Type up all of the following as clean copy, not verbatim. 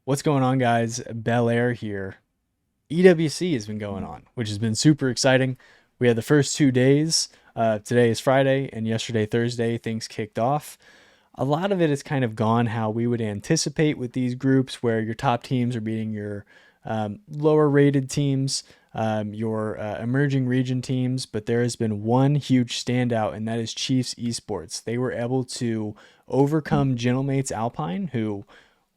What's going on, guys? Bel Air here. EWC has been going on, which has been super exciting. We had the first 2 days. Today is Friday, and yesterday, Thursday, things kicked off. A lot of it has kind of gone how we would anticipate with these groups, where your top teams are beating your lower rated teams, your emerging region teams. But there has been one huge standout, and that is Chiefs Esports. They were able to overcome Gentlemates Alpine, who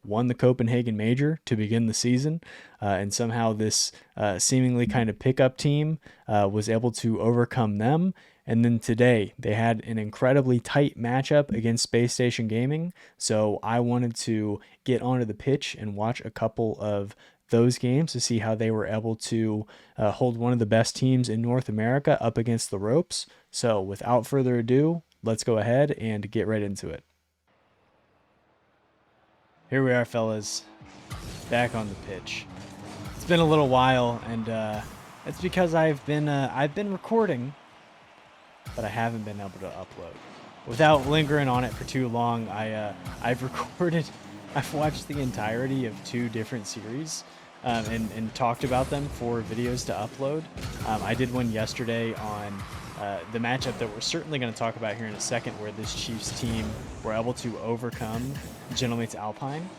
won the Copenhagen Major to begin the season, and somehow this seemingly kind of pickup team was able to overcome them. And then today they had an incredibly tight matchup against Space Station Gaming. So I wanted to get onto the pitch and watch a couple of those games to see how they were able to hold one of the best teams in North America up against the ropes. So without further ado, let's go ahead and get right into it. Here we are, fellas, back on the pitch. It's been a little while, and it's because I've been recording, but I haven't been able to upload. Without lingering on it for too long, I've watched the entirety of 2 different series, and talked about them for videos to upload. I did one yesterday on the matchup that we're certainly going to talk about here in a second, where this Chiefs team were able to overcome Gentlemates Alpine.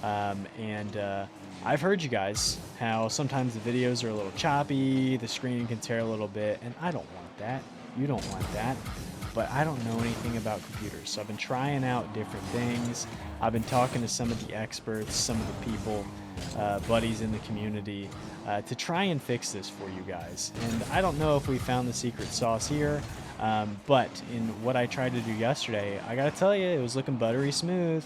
I've heard you guys how sometimes the videos are a little choppy, the screen can tear a little bit, and I don't want that. You don't want that. But I don't know anything about computers, so I've been trying out different things. I've been talking to some of the experts, some of the people, buddies in the community, to try and fix this for you guys. And I don't know if we found the secret sauce here, but in what I tried to do yesterday, I gotta tell you, it was looking buttery smooth.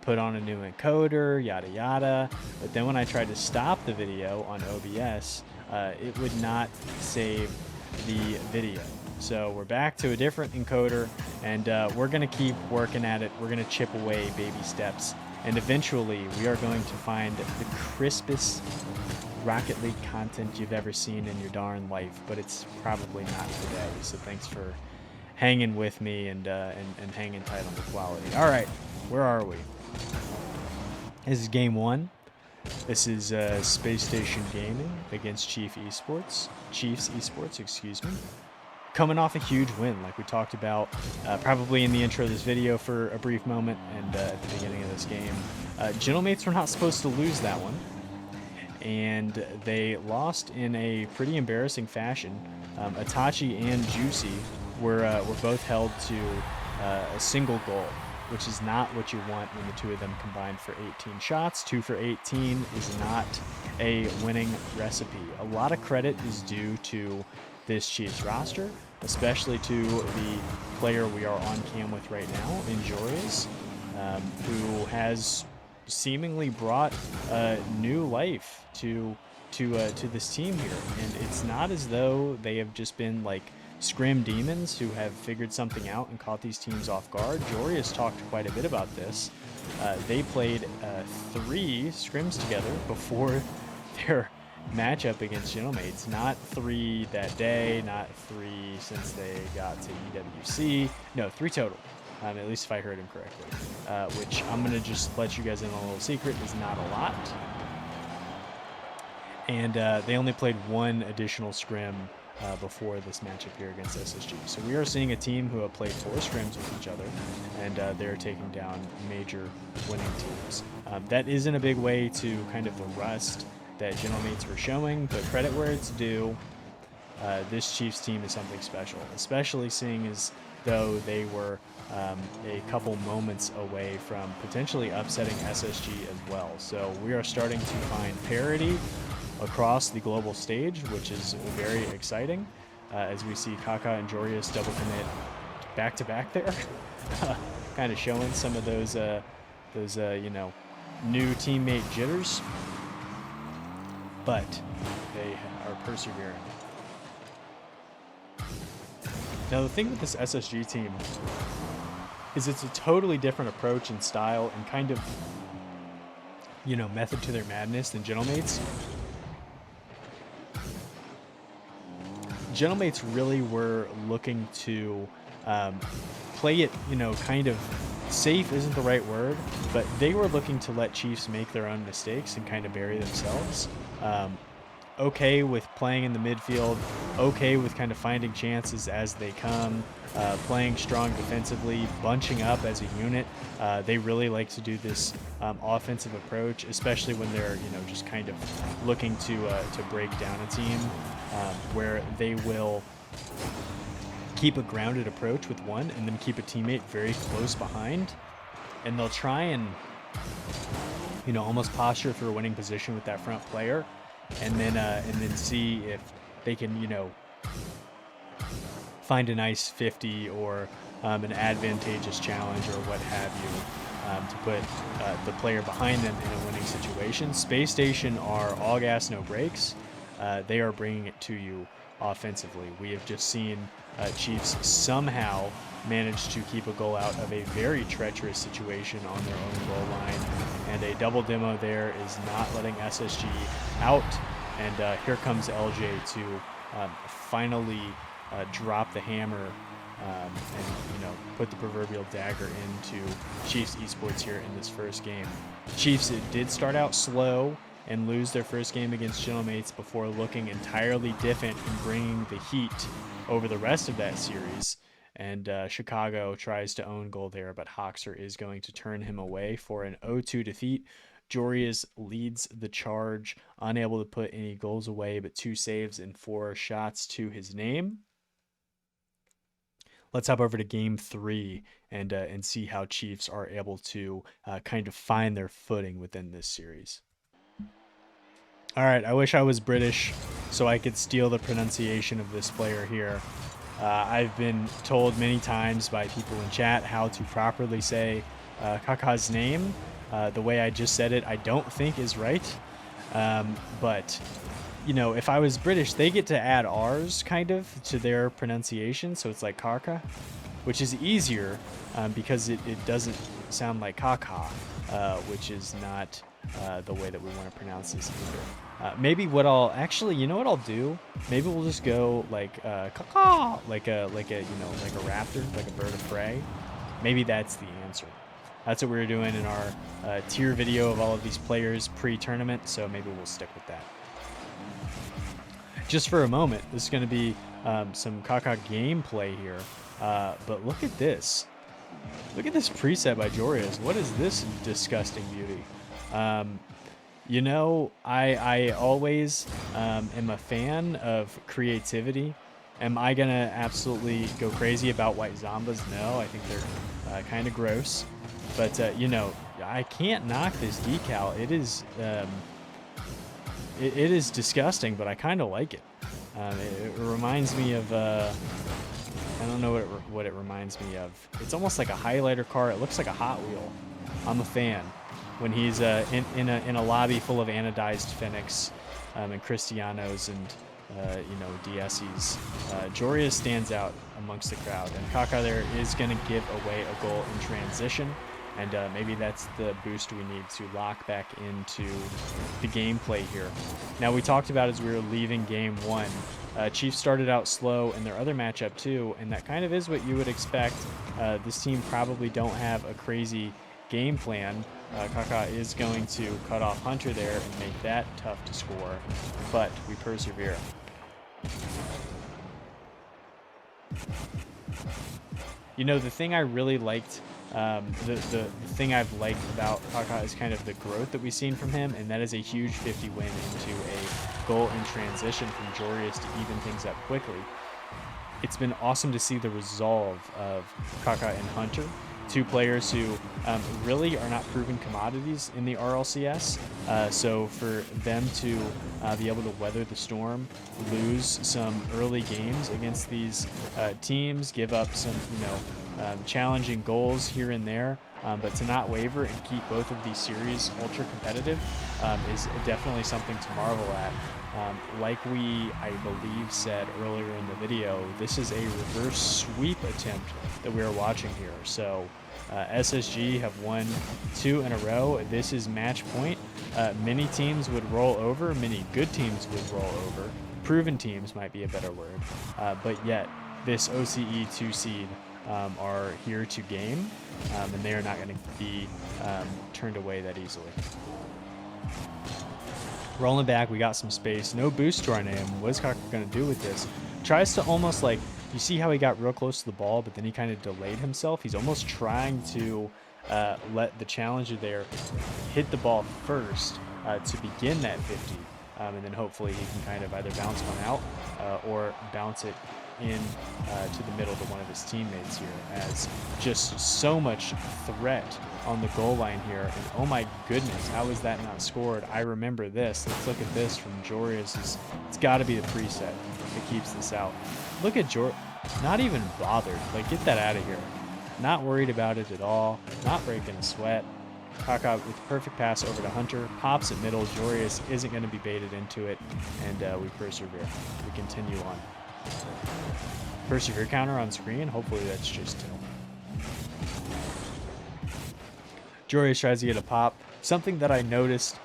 Put on a new encoder, yada yada. But then when I tried to stop the video on OBS, it would not save the video. So we're back to a different encoder, and we're going to keep working at it. We're going to chip away baby steps, and eventually we are going to find the crispest Rocket League content you've ever seen in your darn life, but it's probably not today. So thanks for hanging with me and hanging tight on the quality. All right, where are we? This is game 1. This is Space Station Gaming against Chiefs Esports, excuse me. Coming off a huge win, like we talked about probably in the intro of this video for a brief moment, and at the beginning of this game. Gentlemates were not supposed to lose that one, and they lost in a pretty embarrassing fashion. Itachi and Juicy were both held to a single goal, which is not what you want when the 2 of them combined for 18 shots. 2 for 18 is not a winning recipe. A lot of credit is due to this Chiefs roster, especially to the player we are on cam with right now, Injurious, who has seemingly brought new life to this team here. And it's not as though they have just been like scrim demons who have figured something out and caught these teams off guard. Jory has talked quite a bit about this. They played 3 scrims together before their matchup against Gentlemates. Not 3 that day, not 3 since they got to EWC. No, 3 total, at least if I heard him correctly. Which I'm going to just let you guys in on a little secret, is not a lot. And they only played 1 additional scrim before this matchup here against SSG. So we are seeing a team who have played 4 scrims with each other, and they're taking down major winning teams. That isn't a big way to kind of the rust that Gentlemates were showing, but credit where it's due. This Chiefs team is something special, especially seeing as though they were a couple moments away from potentially upsetting SSG as well. So we are starting to find parity across the global stage, which is very exciting, as we see Kaka and Jorius double commit back-to-back there, kind of showing some of those you know, new teammate jitters, but they are persevering. Now the thing with this SSG team is it's a totally different approach and style and kind of, you know, method to their madness than Gentlemates. Gentlemates really were looking to play it, you know, kind of safe isn't the right word, but they were looking to let Chiefs make their own mistakes and kind of bury themselves. Okay with playing in the midfield, okay with kind of finding chances as they come, playing strong defensively, bunching up as a unit. They really like to do this offensive approach, especially when they're just kind of looking to break down a team, where they will keep a grounded approach with one and then keep a teammate very close behind, and they'll try and almost posture for a winning position with that front player, and then see if they can find a nice 50 or an advantageous challenge or what have you, to put the player behind them in a winning situation. Space Station are all gas, no brakes. They are bringing it to you offensively. We have just seen Chiefs somehow manage to keep a goal out of a very treacherous situation on their own goal line, and a double demo there is not letting SSG out, and here comes LJ to finally drop the hammer and put the proverbial dagger into Chiefs Esports here in this first game. Chiefs did start out slow and lose their first game against Gentlemates before looking entirely different and bringing the heat over the rest of that series. And Chicago tries to own goal there, but Hoxer is going to turn him away for an 0-2 defeat. Jorius leads the charge, unable to put any goals away, but 2 saves and 4 shots to his name. Let's hop over to game 3 and see how Chiefs are able to kind of find their footing within this series. All right, I wish I was British so I could steal the pronunciation of this player here. I've been told many times by people in chat how to properly say Kaká's name. The way I just said it, I don't think is right. But, if I was British, they get to add R's kind of to their pronunciation. So it's like Kaka, which is easier because it doesn't sound like Kaka, which is not the way that we want to pronounce this either. Maybe what I'll actually, what I'll do? Maybe we'll just go like Kaka, like a raptor, like a bird of prey. Maybe that's the answer. That's what we were doing in our tier video of all of these players pre-tournament, so maybe we'll stick with that. Just for a moment, this is going to be some Kaká gameplay here, but look at this. Look at this preset by Jorius. What is this disgusting beauty? I always am a fan of creativity. Am I going to absolutely go crazy about white Zombas? No, I think they're kind of gross. But, I can't knock this decal. It is it is disgusting, but I kind of like it. It reminds me of, I don't know what it reminds me of. It's almost like a highlighter car. It looks like a Hot Wheel. I'm a fan. When he's in a lobby full of anodized Fenix and Cristianos and DSEs, Jorius stands out amongst the crowd, and Kaká there is going to give away a goal in transition, and maybe that's the boost we need to lock back into the gameplay here. Now, we talked about as we were leaving game 1, Chiefs started out slow in their other matchup too, and that kind of is what you would expect. This team probably don't have a crazy game plan. Kaká is going to cut off Hunter there and make that tough to score, but we persevere. The thing I really liked, the thing I've liked about Kaká is kind of the growth that we've seen from him, and that is a huge 50 win into a goal in transition from Jorius to even things up quickly. It's been awesome to see the resolve of Kaká and Hunter, 2 players who really are not proven commodities in the RLCS. So for them to be able to weather the storm, lose some early games against these teams, give up some challenging goals here and there, but to not waver and keep both of these series ultra competitive is definitely something to marvel at. Like we, I believe, said earlier in the video, this is a reverse sweep attempt that we are watching here. So SSG have won 2 in a row. This is match point. Many teams would roll over. Many good teams would roll over. Proven teams might be a better word. But yet, this OCE 2 seed are here to game, and they are not going to be turned away that easily. Rolling back, we got some space. No boost to our name. What is Kaka going to do with this? Tries to almost like, you see how he got real close to the ball, but then he kind of delayed himself. He's almost trying to let the challenger there hit the ball first to begin that 50. And then hopefully he can kind of either bounce one out or bounce it in to the middle to one of his teammates here, as just so much threat on the goal line here. And oh my goodness, how is that not scored? I remember this. Let's look at this from Jorius. It's got to be the preset that keeps this out. Look at Jor, not even bothered. Like, get that out of here. Not worried about it at all. Not breaking a sweat. Kaka with the perfect pass over to Hunter, pops at middle. Jorius isn't going to be baited into it, and we persevere. We continue on. Persevere counter on screen. Hopefully that's just Till. Jorius tries to get a pop. Something that I noticed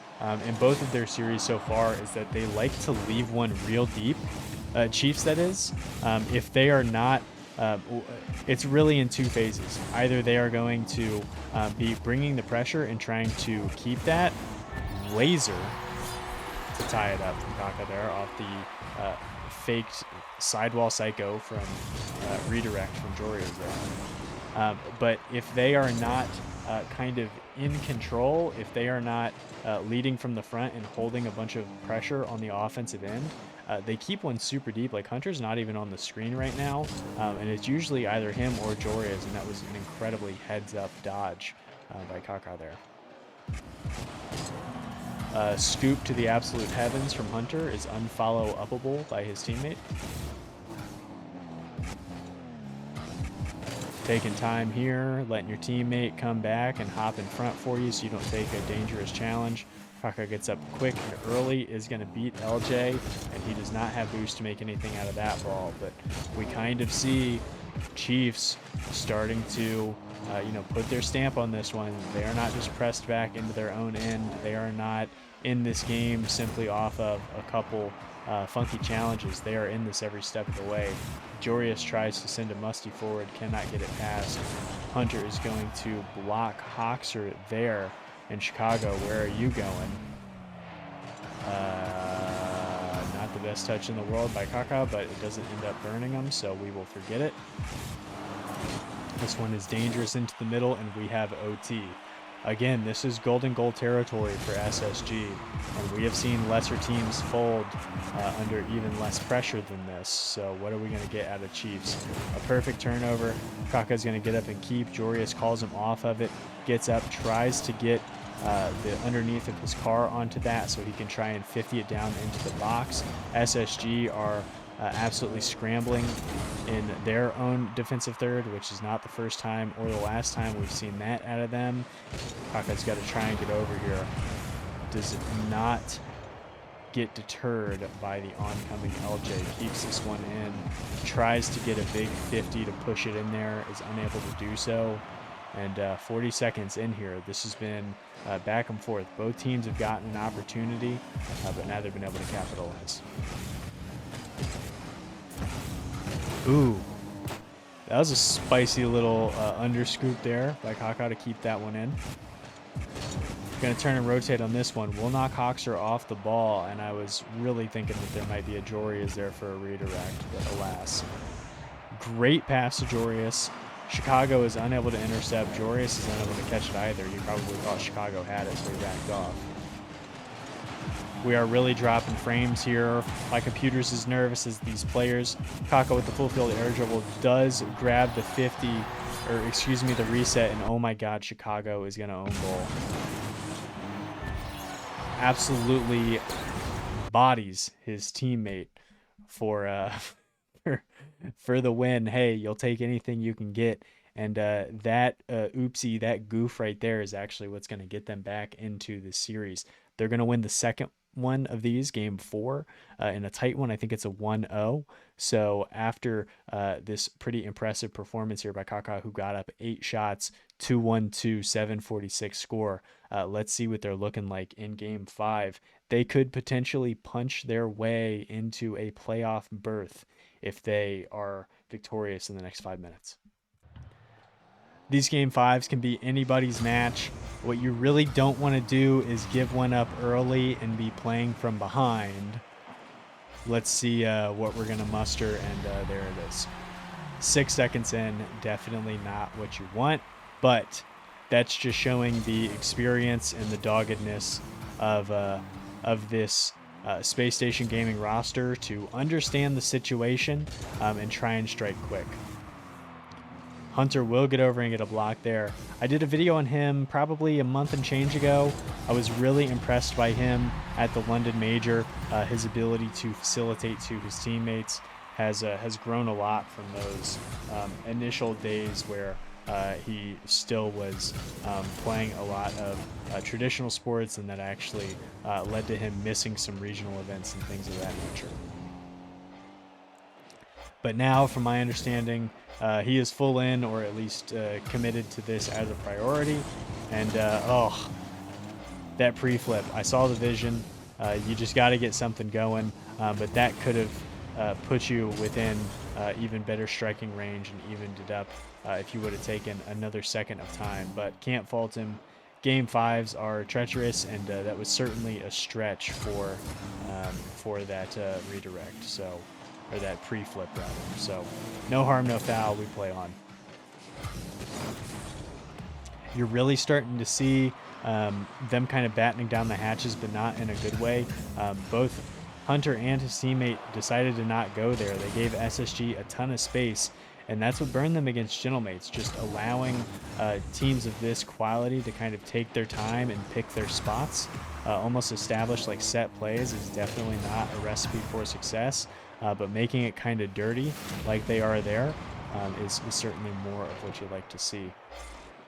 in both of their series so far is that they like to leave one real deep. Chiefs, that is. If they are not, it's really in two phases. Either they are going to be bringing the pressure and trying to keep that laser to tie it up from Kaka there off the faked sidewall psycho from redirect from Jorius there. But if they are not kind of in control, if they are not leading from the front and holding a bunch of pressure on the offensive end, they keep one super deep. Like, Hunter's not even on the screen right now, and it's usually either him or Jorius, and that was an incredibly heads-up dodge by Kaka there. Scoop to the absolute heavens from Hunter is unfollow-upable by his teammate. Taking time here, letting your teammate come back and hop in front for you so you don't take a dangerous challenge. Kaka gets up quick and early, is going to beat LJ, and he does not have boost to make anything out of that ball. But we kind of see Chiefs starting to, put their stamp on this one. They are not just pressed back into their own end. They are not in this game simply off of a couple funky challenges. They are in this every step of the way. Jorius tries to send a musty forward, cannot get it past. Hunter is going to block Hoxer there. In Chicago, where are you going? Not the best touch in the world by Kaka, but it doesn't end up burning him, so we will forget it. This one is dangerous into the middle, and we have OT. Again, this is golden goal territory for SSG, and we have seen lesser teams fold under even less pressure than this. So what are we going to get out of Chiefs? A perfect turnover. Kaka's going to get up and keep. Jorius calls him off of it, gets up, tries to get the underneath of his car onto that so he can try and 50 it down into the box. SSG are absolutely scrambling in their own defensive third, which is not the first time or the last time we've seen that out of them. Kaka's got to try and get over here. Does not get deterred by the oncoming LJ. Keeps this one in. Tries to get a big 50 to push it in there. Is unable to do so. And 40 seconds in here, this has been back and forth. Both teams have gotten an opportunity, but neither have been able to capitalize. Ooh, that was a spicy little underscoop there by Kaka to keep that one in. Going to turn and rotate on this one. We'll knock Hoxer off the ball, and I was really thinking that there might be a Jorius there for a redirect, but alas. Great pass to Jorius. Chicago is unable to intercept. Jorius is unable to catch it either. You probably thought Chicago had it, so he backed off. We are really dropping frames here. My computer's as nervous as these players. Kaka with the full field air dribble does grab the 50, or excuse me, the reset, and oh my god, Chicago is going to own goal. Absolutely bodies his teammate for for the win. Hey, you'll take anything you can get. And that oopsie, that goof right there is actually what's going to get them back into the series. They're going to win the second one of these, game 4, in a tight one. I think it's a 1-0. So after this pretty impressive performance here by Kaka, who got up 8 shots, 2-1-2, 746 score, let's see what they're looking like in game 5. They could potentially punch their way into a playoff berth if they are victorious in the next 5 minutes. These game fives can be anybody's match. What you really don't want to do is give one up early and be playing from behind. Let's see what we're going to muster, and there it is. 6 seconds in, definitely not what you want, but that's just showing the experience and the doggedness of this Space Station Gaming roster to understand the situation and try and strike quick. Hunter will get over and get a block there. I did a video on him probably a month and change ago. I was really impressed by him at the London Major. His ability to facilitate to his teammates has grown a lot from those initial days where he still was playing a lot of traditional sports, and that actually led to him missing some regional events and things of that nature. But now, from my understanding, he is full in, or at least committed to this as a priority. And oh, that pre-flip, I saw the vision. You just got to get something going, but that could have put you within even better striking range and evened it up if you would have taken another second of time. But can't fault him. Game fives are treacherous, and that was certainly a stretch for that redirect. So, or that pre-flip rather. So, no harm, no foul. We play on. You're really starting to see them kind of battening down the hatches, but not in a good way. Both Hunter and his teammate decided to not go there. They gave SSG a ton of space, and that's what burned them against Gentlemates, just allowing teams of this quality to kind of take their time and pick their spots. Almost established like set plays is definitely not a recipe for success, but making it kind of dirty like they are there is certainly more of what you'd like to see.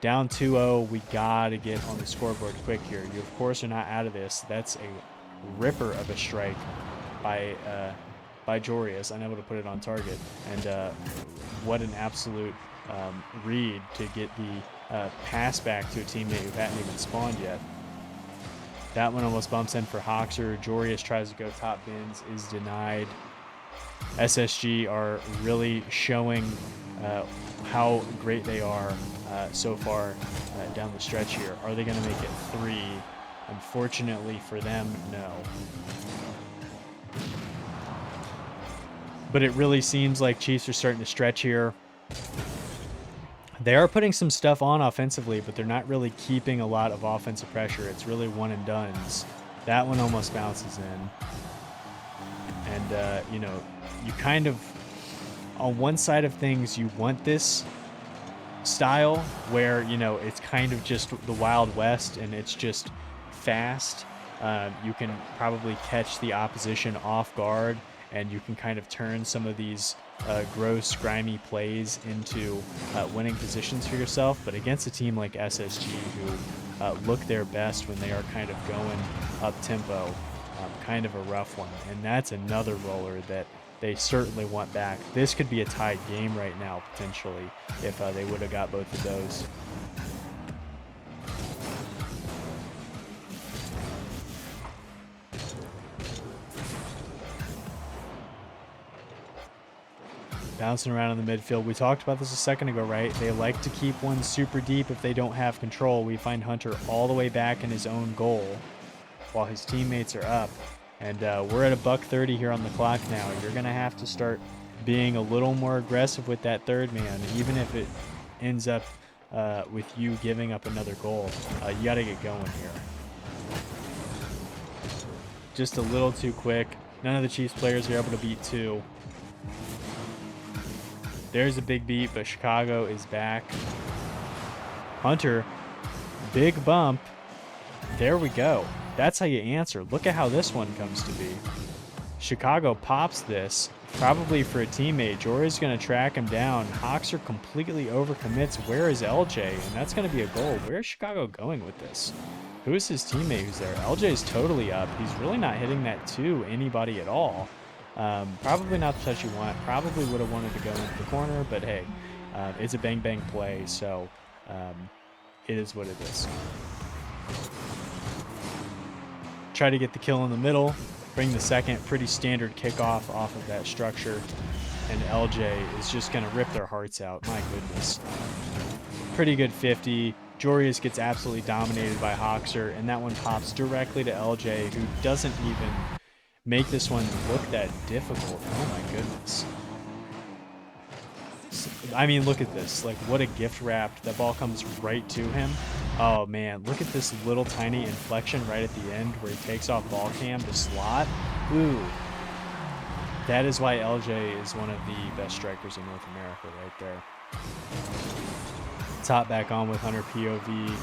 Down 2-0, we got to get on the scoreboard quick here. You, of course, are not out of this. That's a ripper of a strike by Jorius, unable to put it on target. And what an absolute read to get the pass back to a teammate who hadn't even spawned yet. That one almost bumps in for Hoxer. Jorius tries to go top bins, is denied. SSG are really showing how great they are so far down the stretch here. Are they going to make it 3? Unfortunately for them, no. But it really seems like Chiefs are starting to stretch here. They are putting some stuff on offensively, but they're not really keeping a lot of offensive pressure. It's really one and dones. That one almost bounces in. And, you know, you kind of, on one side of things, you want this style where, you know, it's kind of just the Wild West and it's just fast. You can probably catch the opposition off guard, and you can kind of turn some of these gross, grimy plays into winning positions for yourself. But against a team like SSG, who look their best when they are kind of going up tempo, kind of a rough one. And that's another roller that they certainly want back. This could be a tied game right now, potentially, if they would have got both of those. Bouncing around in the midfield. We talked about this a second ago, right? They like to keep one super deep if they don't have control. We find Hunter all the way back in his own goal while his teammates are up. And we're at $1:30 here on the clock now. You're going to have to start being a little more aggressive with that third man, even if it ends up with you giving up another goal. You got to get going here. Just a little too quick. None of the Chiefs players are able to beat 2. There's a big beat, but Chicago is back. Hunter, big bump. There we go. That's how you answer. Look at how this one comes to be. Chicago pops this, probably for a teammate. Jory's going to track him down. Hoxer completely overcommits. Where is LJ? And that's going to be a goal. Where is Chicago going with this? Who is his teammate who's there? LJ's totally up. He's really not hitting that to anybody at all. Probably not the touch you want. Probably would have wanted to go into the corner, but hey, it's a bang-bang play, so it is what it is. Try to get the kill in the middle, bring the second. Pretty standard kickoff off of that structure, and LJ is just going to rip their hearts out. My goodness. Pretty good 50. Jorius gets absolutely dominated by Hoxer, and that one pops directly to LJ, who doesn't even make this one look that difficult. Oh my goodness. I mean, look at this. Like, what a gift wrapped. That ball comes right to him. Oh man, look at this little tiny inflection right at the end where he takes off ball cam to slot. Ooh. That is why LJ is one of the best strikers in North America right there. Top back on with Hunter POV.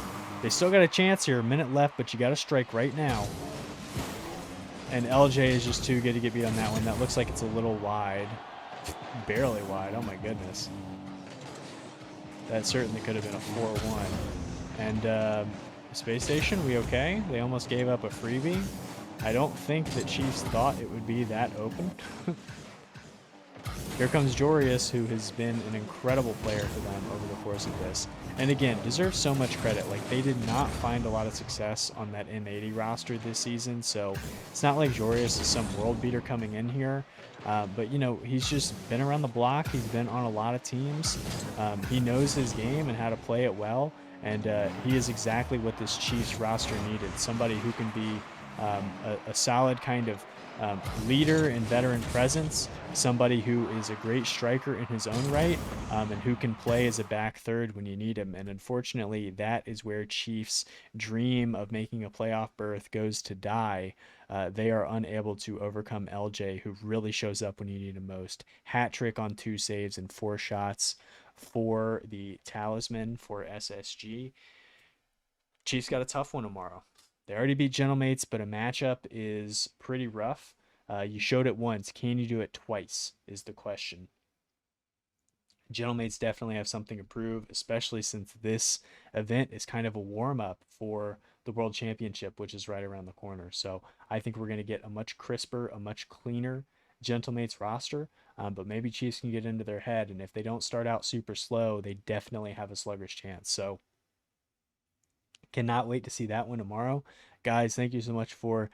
They still got a chance here. A minute left, but you got to strike right now. And LJ is just too good to get beat on that one. That looks like it's a little wide. Barely wide. Oh my goodness. That certainly could have been a 4-1. And Space Station, we okay? They almost gave up a freebie. I don't think that Chiefs thought it would be that open. Here comes Jorius, who has been an incredible player for them over the course of this. And again, deserves so much credit. Like, they did not find a lot of success on that M80 roster this season, so it's not like Jorius is some world beater coming in here. But, you know, he's just been around the block. He's been on a lot of teams. He knows his game and how to play it well. And he is exactly what this Chiefs roster needed. Somebody who can be a solid kind of leader and veteran presence, somebody who is a great striker in his own right, and who can play as a back third when you need him. And unfortunately, that is where Chiefs' dream of making a playoff berth goes to die. They are unable to overcome LJ, who really shows up when you need him most. Hat trick on 2 saves and 4 shots for the talisman for SSG. Chiefs got a tough one tomorrow. They already beat Gentlemates, but a matchup is pretty rough. You showed it once. Can you do it twice is the question. Gentlemates definitely have something to prove, especially since this event is kind of a warm-up for the World Championship, which is right around the corner. So I think we're going to get a much crisper, a much cleaner Gentlemates roster, but maybe Chiefs can get into their head, and if they don't start out super slow, they definitely have a sluggish chance. So cannot wait to see that one tomorrow. Guys, thank you so much for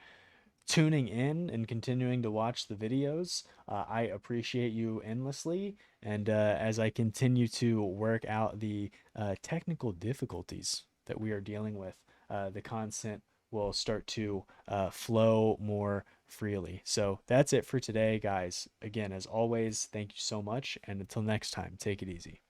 tuning in and continuing to watch the videos. I appreciate you endlessly. And as I continue to work out the technical difficulties that we are dealing with, the content will start to flow more freely. So that's it for today, guys. Again, as always, thank you so much. And until next time, take it easy.